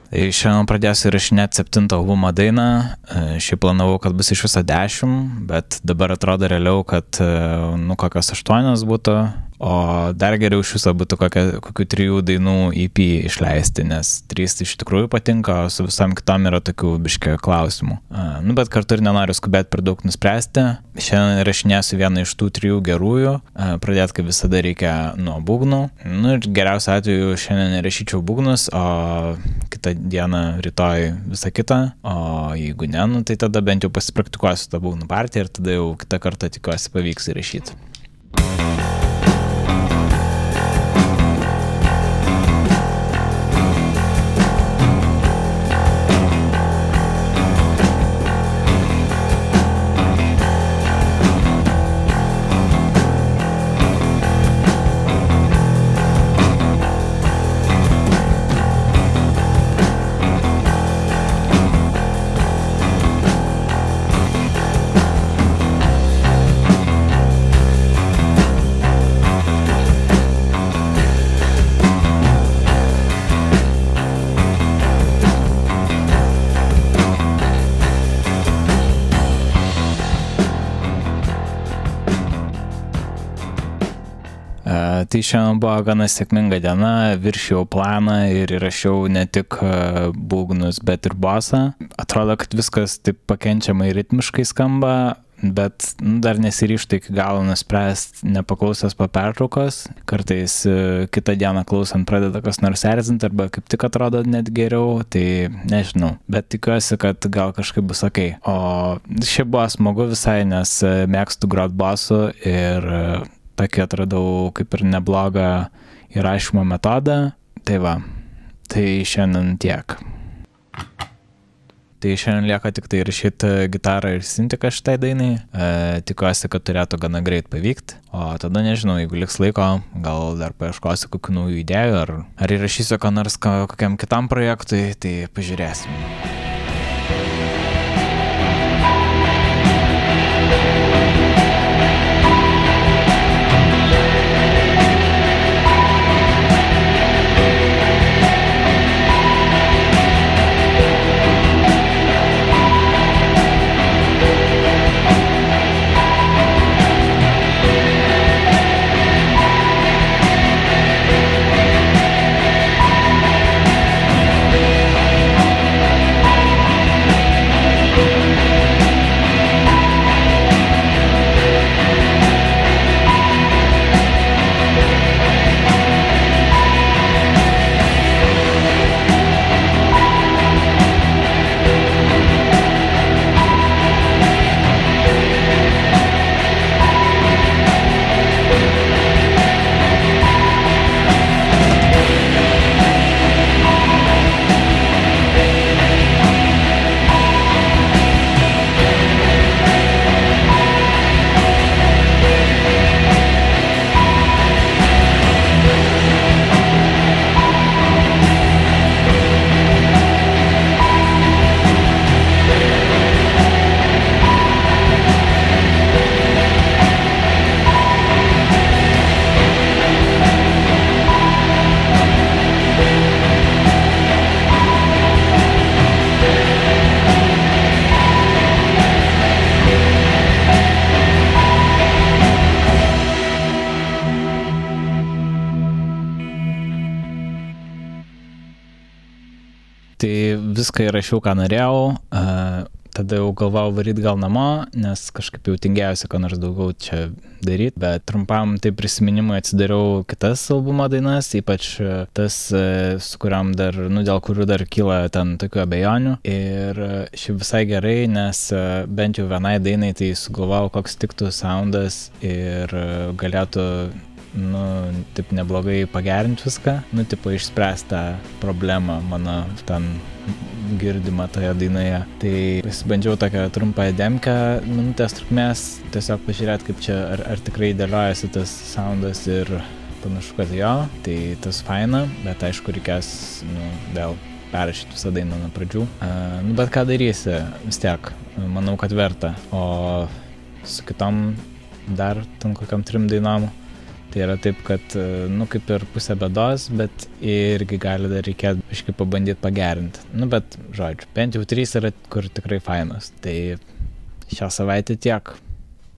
Tai šiandien pradėsiu įrašinėti 7 albumo dainą. Šiaip planavau, kad bus iš viso 10, bet dabar atrodo realiau, kad kokios 8 būtų. O dar geriau iš viso būtų kokių 3 dainų EP išleisti, nes 3 iš tikrųjų patinka, o su visom kitom yra tokių biškio klausimų. Bet kartu ir nenoriu skubėti per daug nuspręsti. Šiandien įrašinėsiu vieną iš tų 3 gerųjų. Pradėti kaip visada reikia nuo būgnų. Ir geriausiu atveju šiandien įrašyčiau būgnus, o kitą dieną rytoj visą kitą. O jeigu ne, tai tada bent jau pasipraktikuosiu tą būgnų partiją ir tada jau kitą kartą tikiuosi pavyks įrašyti. Tai šiandien buvo gana sėkminga diena, viršijau planą ir įrašiau ne tik būgnus, bet ir bosą. Atrodo, kad viskas taip pakenčiamai ritmiškai skamba, bet dar nesiryžtu iki galo nuspręsti, nepaklausęs po pertraukos. Kartais kitą dieną klausant pradeda kas nors erzinti arba kaip tik atrodo net geriau, tai nežinau. Bet tikiuosi, kad gal kažkaip bus okei. O šiaip buvo smagu visai, nes mėgstu grot bosu ir tokį atradau kaip ir neblogą įrašymo metodą. Tai va, tai šiandien tiek. Tai šiandien lieka tik tai įrašyti gitarą ir sintiką šitai dainai. Tikiuosi, kad turėtų gana greit pavykti. O tada nežinau, jeigu liks laiko, gal dar paieškosiu kokių naujų idėjų ar įrašysiu ką nors kokiam kitam projektui, tai pažiūrėsim. Tai viską įrašiau, ką norėjau, tada jau galvojau varyti gal namo, nes kažkaip jau tingėjausi, ką nors daugiau čia daryti, bet trumpam tai prisiminimui atsidariau kitas albumo dainas, ypač tas, su kuriam dar, dėl kurių dar kyla ten tokių abejonių. Ir šiaip visai gerai, nes bent jau vienai dainai tai sugalvojau, koks tiktų soundas ir galėtų taip neblogai pagerinti viską, tipo išspręsti tą problemą mano ten girdimą toje dainoje. Tai pasibandžiau tokią trumpą demkę, minutės trukmės, tiesiog pažiūrėti, kaip čia, ar tikrai dėliojasi tas soundas ir panašu, kad jo, tai tas faina, bet aišku reikės vėl perrašyti visą dainą nuo pradžių. Bet ką darysi, vis tiek, manau, kad verta. O su kitom dar ten kokiam 3 dainom, tai Tai yra taip, kad, nu, kaip ir pusė bėdos, bet irgi gali dar reikėti biškį pabandyti pagerinti. Nu, bet, žodžiu, bent jau 3 yra, kur tikrai fainos. Tai šią savaitę tiek.